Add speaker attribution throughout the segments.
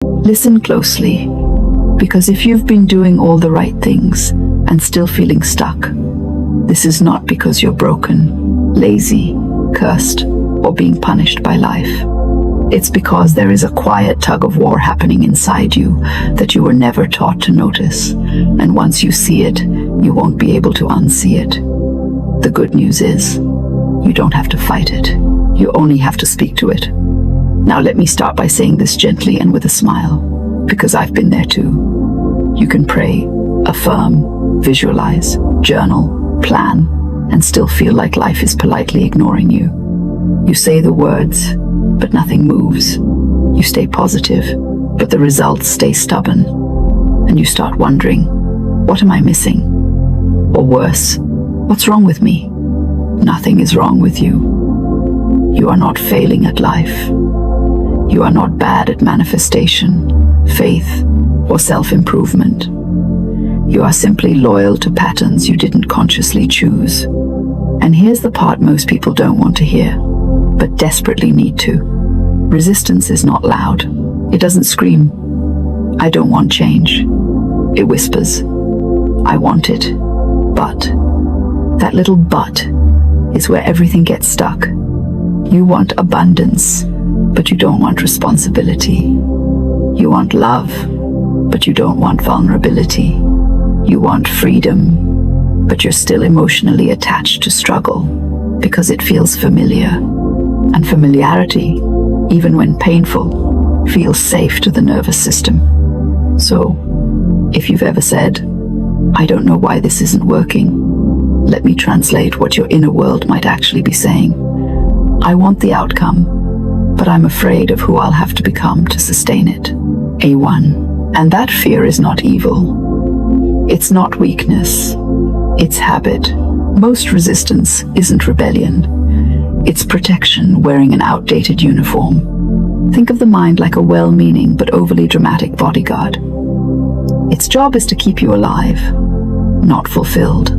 Speaker 1: Listen closely, because if you've been doing all the right things and still feeling stuck, this is not because you're broken, lazy, cursed, or being punished by life. It's because there is a quiet tug-of-war happening inside you that you were never taught to notice, and once you see it, you won't be able to unsee it. The good news is, you don't have to fight it. You only have to speak to it. Now let me start by saying this gently and with a smile, because I've been there too. You can pray, affirm, visualize, journal, plan, and still feel like life is politely ignoring you. You say the words, but nothing moves. You stay positive, but the results stay stubborn. And you start wondering, what am I missing? Or worse, what's wrong with me? Nothing is wrong with you. You are not failing at life. You are not bad at manifestation, faith, or self-improvement. You are simply loyal to patterns you didn't consciously choose. And here's the part most people don't want to hear, but desperately need to. Resistance is not loud. It doesn't scream, "I don't want change." It whispers, "I want it, but." That little but is where everything gets stuck. You want abundance, but you don't want responsibility. You want love, but you don't want vulnerability. You want freedom, but you're still emotionally attached to struggle because it feels familiar. And familiarity, even when painful, feels safe to the nervous system. So, if you've ever said, "I don't know why this isn't working," let me translate what your inner world might actually be saying. I want the outcome, but I'm afraid of who I'll have to become to sustain it. A1. And that fear is not evil. It's not weakness. It's habit. Most resistance isn't rebellion. It's protection wearing an outdated uniform. Think of the mind like a well-meaning but overly dramatic bodyguard. Its job is to keep you alive, not fulfilled.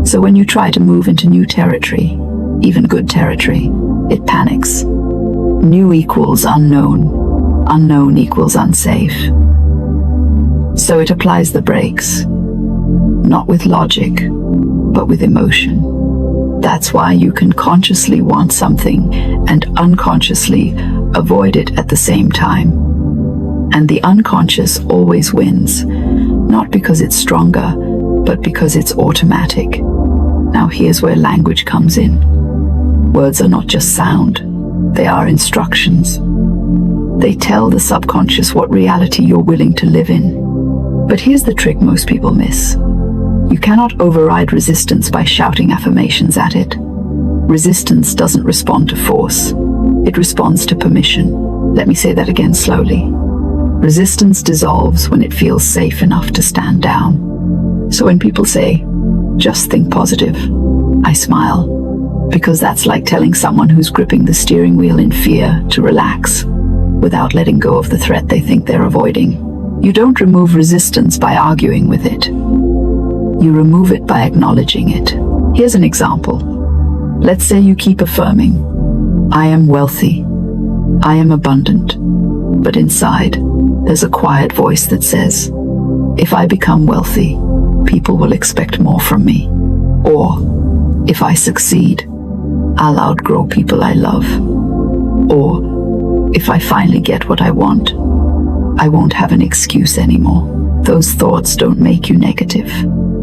Speaker 1: So when you try to move into new territory, even good territory, it panics. New equals unknown. Unknown equals unsafe. So it applies the brakes, not with logic, but with emotion. That's why you can consciously want something and unconsciously avoid it at the same time. And the unconscious always wins, not because it's stronger, but because it's automatic. Now here's where language comes in. Words are not just sound, they are instructions. They tell the subconscious what reality you're willing to live in. But here's the trick most people miss. You cannot override resistance by shouting affirmations at it. Resistance doesn't respond to force. It responds to permission. Let me say that again slowly. Resistance dissolves when it feels safe enough to stand down. So when people say, "Just think positive," I smile, because that's like telling someone who's gripping the steering wheel in fear to relax, without letting go of the threat they think they're avoiding. You don't remove resistance by arguing with it. You remove it by acknowledging it. Here's an example. Let's say you keep affirming, "I am wealthy, I am abundant," but inside, there's a quiet voice that says, "If I become wealthy, people will expect more from me." Or, "If I succeed, I'll outgrow people I love." Or, "If I finally get what I want, I won't have an excuse anymore." Those thoughts don't make you negative.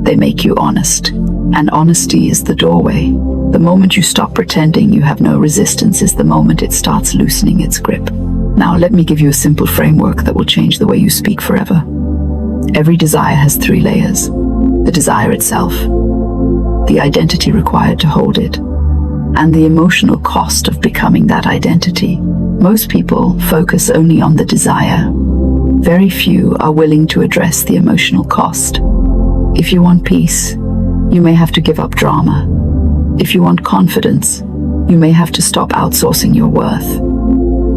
Speaker 1: They make you honest. And honesty is the doorway. The moment you stop pretending you have no resistance is the moment it starts loosening its grip. Now let me give you a simple framework that will change the way you speak forever. Every desire has 3 layers. The desire itself, the identity required to hold it, and the emotional cost of becoming that identity. Most people focus only on the desire. Very few are willing to address the emotional cost. If you want peace, you may have to give up drama. If you want confidence, you may have to stop outsourcing your worth.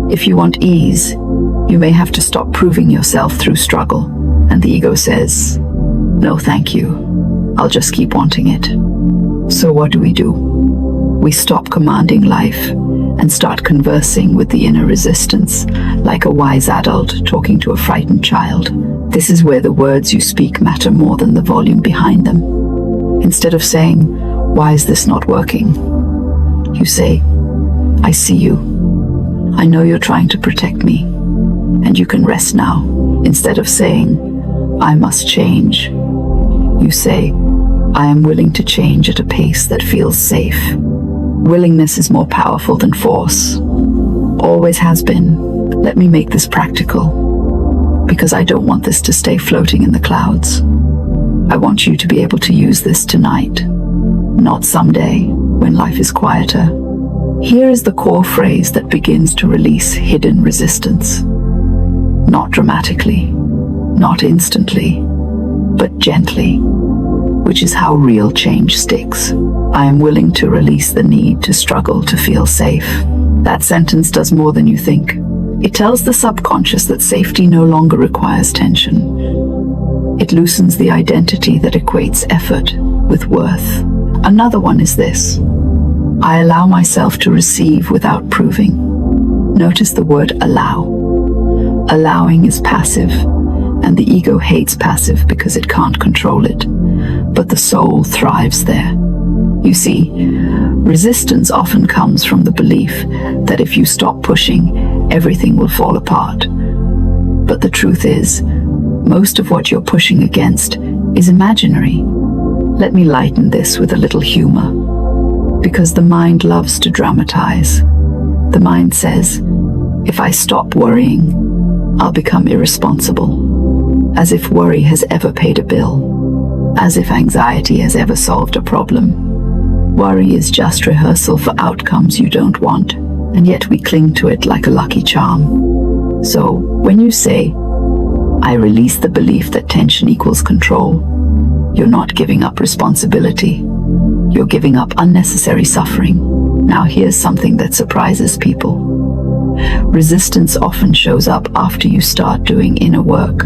Speaker 1: If you want ease, you may have to stop proving yourself through struggle. And the ego says, "No, thank you. I'll just keep wanting it." So what do? We stop commanding life and start conversing with the inner resistance, like a wise adult talking to a frightened child. This is where the words you speak matter more than the volume behind them. Instead of saying, "Why is this not working?" you say, "I see you. I know you're trying to protect me, and you can rest now." Instead of saying, "I must change," you say, "I am willing to change at a pace that feels safe." Willingness is more powerful than force. Always has been. Let me make this practical, because I don't want this to stay floating in the clouds. I want you to be able to use this tonight, not someday when life is quieter. Here is the core phrase that begins to release hidden resistance. Not dramatically, not instantly, but gently, which is how real change sticks. I am willing to release the need to struggle to feel safe. That sentence does more than you think. It tells the subconscious that safety no longer requires tension. It loosens the identity that equates effort with worth. Another one is this: I allow myself to receive without proving. Notice the word allow. Allowing is passive, and the ego hates passive because it can't control it. But the soul thrives there. You see, resistance often comes from the belief that if you stop pushing, everything will fall apart. But the truth is, most of what you're pushing against is imaginary. Let me lighten this with a little humor, because the mind loves to dramatize. The mind says, if I stop worrying, I'll become irresponsible. As if worry has ever paid a bill. As if anxiety has ever solved a problem. Worry is just rehearsal for outcomes you don't want, and yet we cling to it like a lucky charm. So, when you say, I release the belief that tension equals control, you're not giving up responsibility. You're giving up unnecessary suffering. Now here's something that surprises people. Resistance often shows up after you start doing inner work,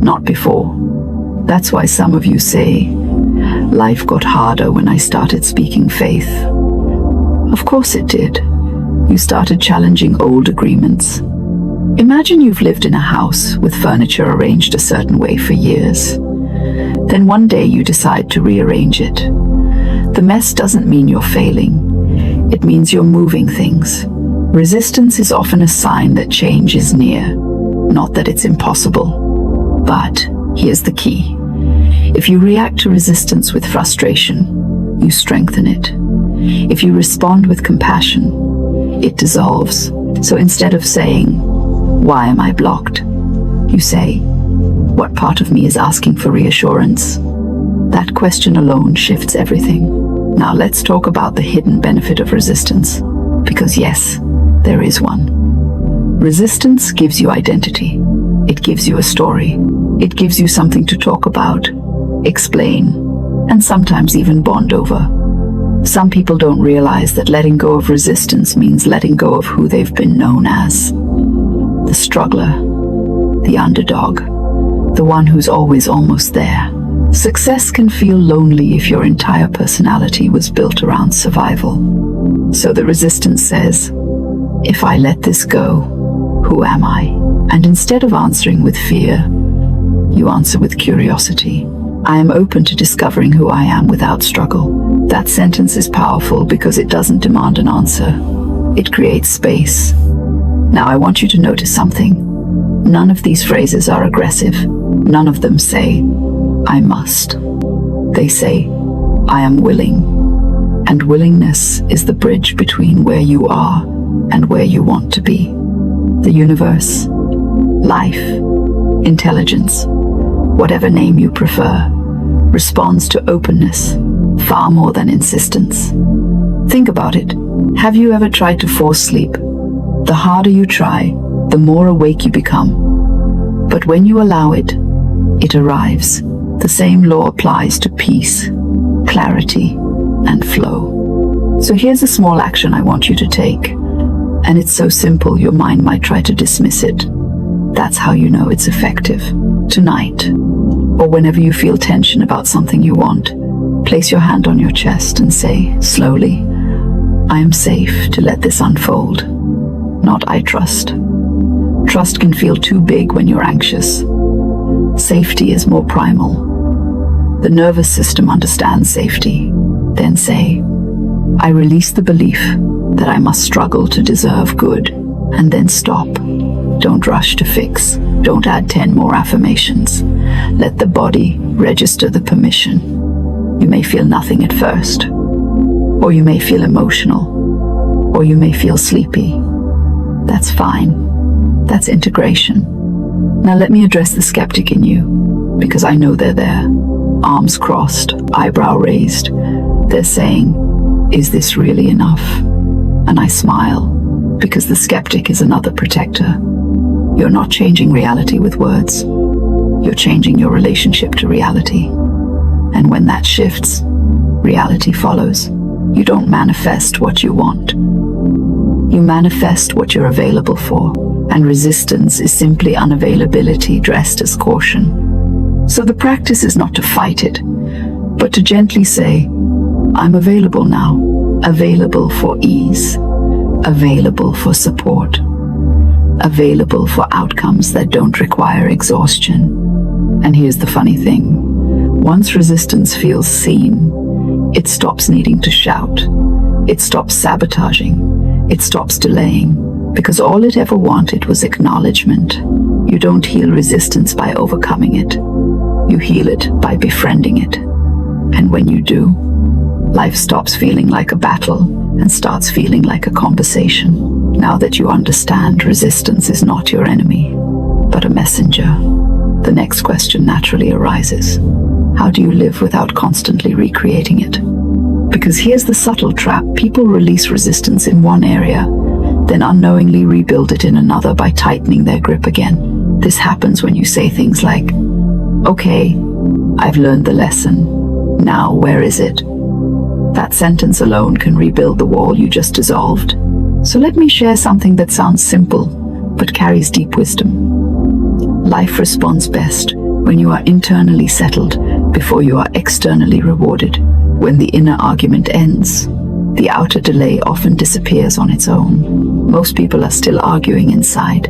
Speaker 1: not before. That's why some of you say, life got harder when I started speaking faith. Of course it did. You started challenging old agreements. Imagine you've lived in a house with furniture arranged a certain way for years. Then one day you decide to rearrange it. The mess doesn't mean you're failing. It means you're moving things. Resistance is often a sign that change is near, not that it's impossible. But here's the key. If you react to resistance with frustration, you strengthen it. If you respond with compassion, it dissolves. So instead of saying, why am I blocked? You say, what part of me is asking for reassurance? That question alone shifts everything. Now let's talk about the hidden benefit of resistance. Because yes, there is one. Resistance gives you identity. It gives you a story. It gives you something to talk about, explain, and sometimes even bond over. Some people don't realize that letting go of resistance means letting go of who they've been known as. The struggler, the underdog, the one who's always almost there. Success can feel lonely if your entire personality was built around survival. So the resistance says, if I let this go, who am I? And instead of answering with fear, you answer with curiosity. I am open to discovering who I am without struggle. That sentence is powerful because it doesn't demand an answer. It creates space. Now I want you to notice something. None of these phrases are aggressive. None of them say, I must. They say, I am willing. And willingness is the bridge between where you are and where you want to be. The universe, life, intelligence, whatever name you prefer, responds to openness far more than insistence. Think about it. Have you ever tried to force sleep? The harder you try, the more awake you become. But when you allow it, it arrives. The same law applies to peace, clarity, and flow. So here's a small action I want you to take. And it's so simple your mind might try to dismiss it. That's how you know it's effective. Tonight, or whenever you feel tension about something you want, place your hand on your chest and say, slowly, I am safe to let this unfold. Not I trust. Trust can feel too big when you're anxious. Safety is more primal. The nervous system understands safety. Then say, I release the belief that I must struggle to deserve good, and then stop. Don't rush to fix. Don't add 10 more affirmations. Let the body register the permission. You may feel nothing at first, or you may feel emotional, or you may feel sleepy. That's fine. That's integration. Now let me address the skeptic in you, because I know they're there. Arms crossed, eyebrow raised. They're saying, is this really enough? And I smile, because the skeptic is another protector. You're not changing reality with words. You're changing your relationship to reality. And when that shifts, reality follows. You don't manifest what you want. You manifest what you're available for. And resistance is simply unavailability dressed as caution. So the practice is not to fight it, but to gently say, I'm available now. Available for ease. Available for support. Available for outcomes that don't require exhaustion. And here's the funny thing. Once resistance feels seen, it stops needing to shout. It stops sabotaging. It stops delaying. Because all it ever wanted was acknowledgement. You don't heal resistance by overcoming it. You heal it by befriending it. And when you do, life stops feeling like a battle and starts feeling like a conversation. Now that you understand resistance is not your enemy, but a messenger, the next question naturally arises. How do you live without constantly recreating it? Because here's the subtle trap. People release resistance in one area, then unknowingly rebuild it in another by tightening their grip again. This happens when you say things like, okay, I've learned the lesson. Now where is it? That sentence alone can rebuild the wall you just dissolved. So let me share something that sounds simple, but carries deep wisdom. Life responds best when you are internally settled before you are externally rewarded. When the inner argument ends, the outer delay often disappears on its own. Most people are still arguing inside.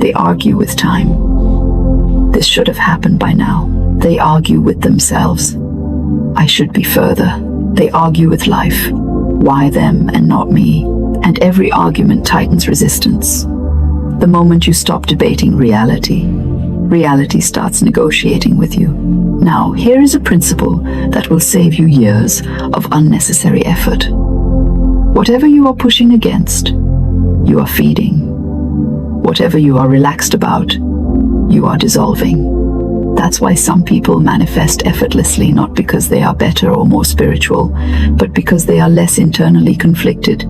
Speaker 1: They argue with time. This should have happened by now. They argue with themselves. I should be further. They argue with life. Why them and not me? And every argument tightens resistance. The moment you stop debating reality, reality starts negotiating with you. Now, here is a principle that will save you years of unnecessary effort. Whatever you are pushing against, you are feeding. Whatever you are relaxed about, you are dissolving. That's why some people manifest effortlessly, not because they are better or more spiritual, but because they are less internally conflicted.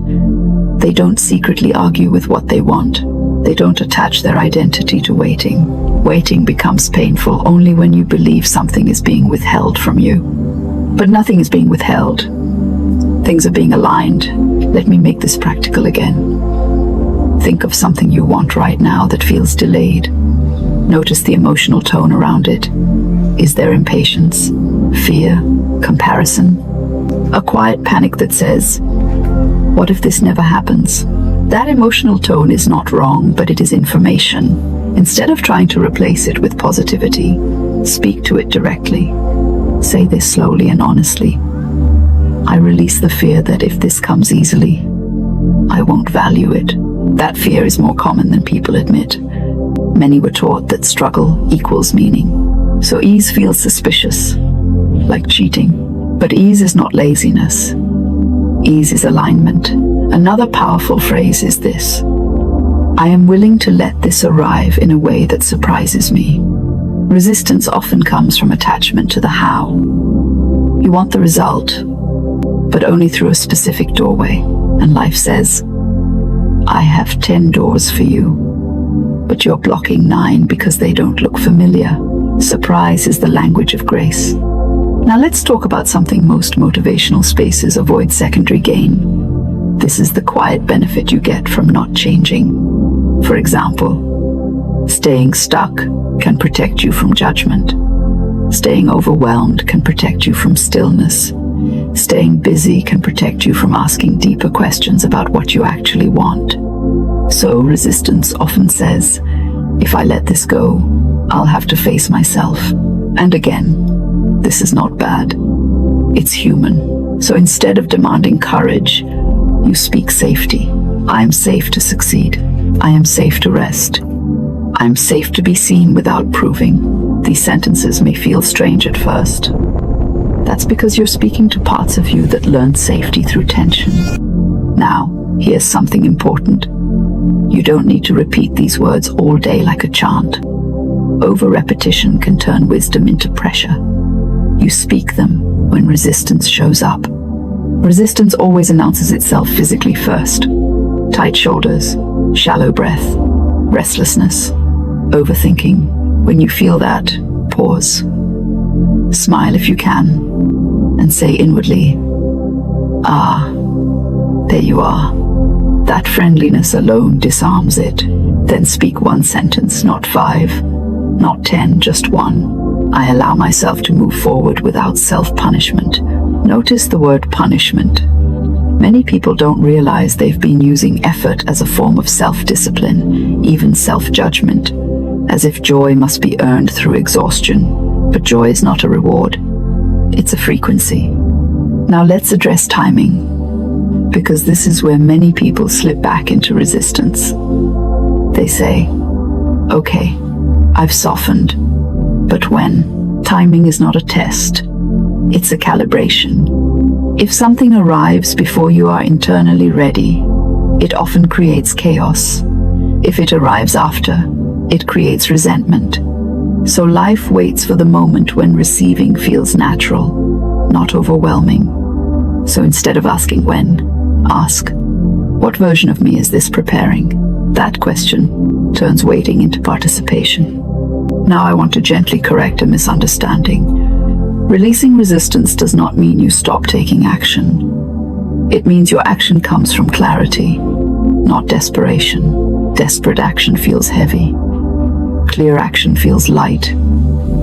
Speaker 1: They don't secretly argue with what they want. They don't attach their identity to waiting. Waiting becomes painful only when you believe something is being withheld from you. But nothing is being withheld. Things are being aligned. Let me make this practical again. Think of something you want right now that feels delayed. Notice the emotional tone around it. Is there impatience, fear, comparison? A quiet panic that says, what if this never happens? That emotional tone is not wrong, but it is information. Instead of trying to replace it with positivity, speak to it directly. Say this slowly and honestly. I release the fear that if this comes easily, I won't value it. That fear is more common than people admit. Many were taught that struggle equals meaning. So ease feels suspicious, like cheating. But ease is not laziness. Ease is alignment. Another powerful phrase is this: I am willing to let this arrive in a way that surprises me. Resistance often comes from attachment to the how. You want the result, but only through a specific doorway. And life says, I have 10 doors for you, but you're blocking 9 because they don't look familiar. Surprise is the language of grace. Now let's talk about something most motivational spaces avoid: secondary gain. This is the quiet benefit you get from not changing. For example, staying stuck can protect you from judgment. Staying overwhelmed can protect you from stillness. Staying busy can protect you from asking deeper questions about what you actually want. So resistance often says, if I let this go, I'll have to face myself. And again, this is not bad. It's human. So instead of demanding courage, you speak safety. I am safe to succeed. I am safe to rest. I am safe to be seen without proving. These sentences may feel strange at first. That's because you're speaking to parts of you that learned safety through tension. Now, here's something important. You don't need to repeat these words all day like a chant. Over repetition can turn wisdom into pressure. You speak them when resistance shows up. Resistance always announces itself physically first. Tight shoulders, shallow breath, restlessness, overthinking. When you feel that, pause. Smile if you can, and say inwardly, "Ah, there you are." That friendliness alone disarms it. Then speak one sentence, not 5, not 10, just one. I allow myself to move forward without self-punishment. Notice the word punishment. Many people don't realize they've been using effort as a form of self-discipline, even self-judgment, as if joy must be earned through exhaustion. But joy is not a reward. It's a frequency. Now let's address timing, because this is where many people slip back into resistance. They say, okay, I've softened, but when? Timing is not a test. It's a calibration. If something arrives before you are internally ready, it often creates chaos. If it arrives after, it creates resentment. So life waits for the moment when receiving feels natural, not overwhelming. So instead of asking when, ask, what version of me is this preparing? That question turns waiting into participation. Now I want to gently correct a misunderstanding. Releasing resistance does not mean you stop taking action. It means your action comes from clarity, not desperation. Desperate action feels heavy. Clear action feels light,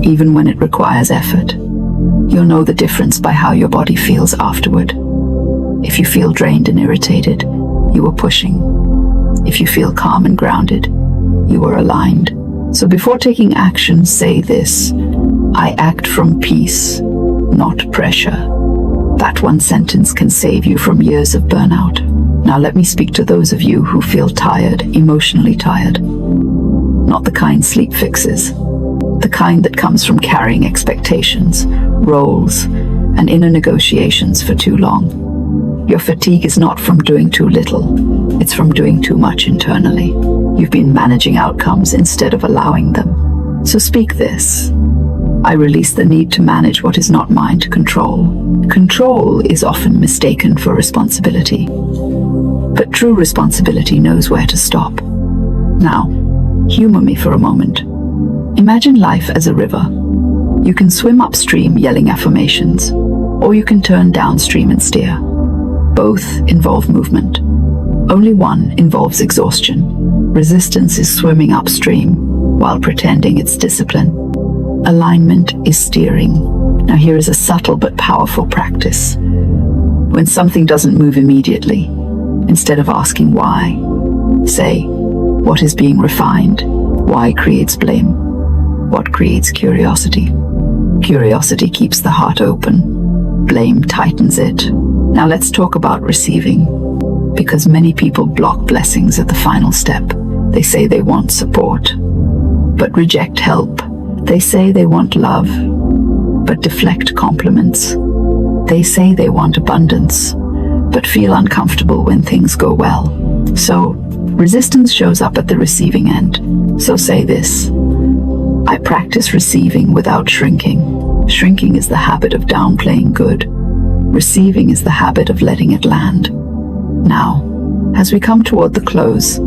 Speaker 1: even when it requires effort. You'll know the difference by how your body feels afterward. If you feel drained and irritated, you are pushing. If you feel calm and grounded, you are aligned. So before taking action, say this: I act from peace, not pressure. That one sentence can save you from years of burnout. Now let me speak to those of you who feel tired, emotionally tired. Not the kind sleep fixes. The kind that comes from carrying expectations, roles, and inner negotiations for too long. Your fatigue is not from doing too little. It's from doing too much internally. You've been managing outcomes instead of allowing them. So speak this: I release the need to manage what is not mine to control. Control is often mistaken for responsibility, but true responsibility knows where to stop. Now, humor me for a moment. Imagine life as a river. You can swim upstream yelling affirmations, or you can turn downstream and steer. Both involve movement. Only one involves exhaustion. Resistance is swimming upstream while pretending it's discipline. Alignment is steering. Now here is a subtle but powerful practice. When something doesn't move immediately, instead of asking why, say, what is being refined? Why creates blame? What creates curiosity? Curiosity keeps the heart open. Blame tightens it. Now let's talk about receiving, because many people block blessings at the final step. They say they want support, but reject help. They say they want love, but deflect compliments. They say they want abundance, but feel uncomfortable when things go well. So, resistance shows up at the receiving end. So say this: I practice receiving without shrinking. Shrinking is the habit of downplaying good. Receiving is the habit of letting it land. Now, as we come toward the close,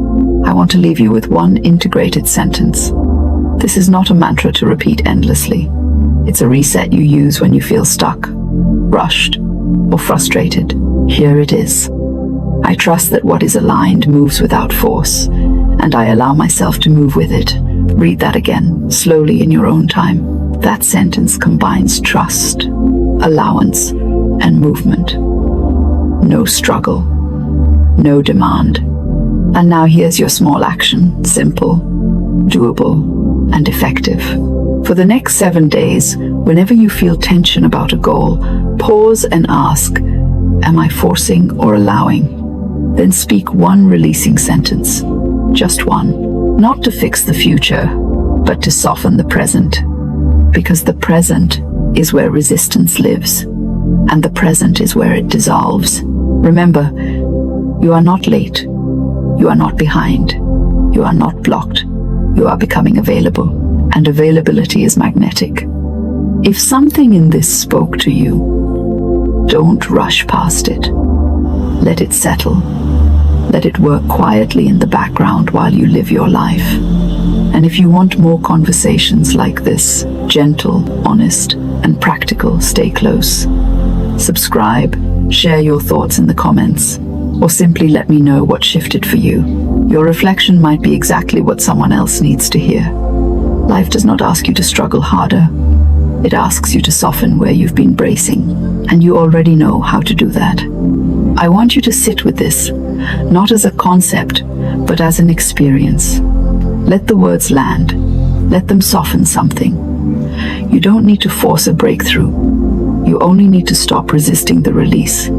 Speaker 1: I want to leave you with one integrated sentence. This is not a mantra to repeat endlessly. It's a reset you use when you feel stuck, rushed, or frustrated. Here it is: I trust that what is aligned moves without force, and I allow myself to move with it. Read that again, slowly in your own time. That sentence combines trust, allowance, and movement. No struggle, no demand. And now here's your small action, simple, doable, and effective. For the next 7 days, whenever you feel tension about a goal, pause and ask, am I forcing or allowing? Then speak one releasing sentence, just one, not to fix the future, but to soften the present. Because the present is where resistance lives, and the present is where it dissolves. Remember, you are not late, you are not behind, you are not blocked, you are becoming available, and availability is magnetic. If something in this spoke to you, don't rush past it. Let it settle. Let it work quietly in the background while you live your life. And if you want more conversations like this, gentle, honest, and practical, stay close. Subscribe, share your thoughts in the comments, or simply let me know what shifted for you. Your reflection might be exactly what someone else needs to hear. Life does not ask you to struggle harder. It asks you to soften where you've been bracing, and you already know how to do that. I want you to sit with this, not as a concept, but as an experience. Let the words land. Let them soften something. You don't need to force a breakthrough. You only need to stop resisting the release.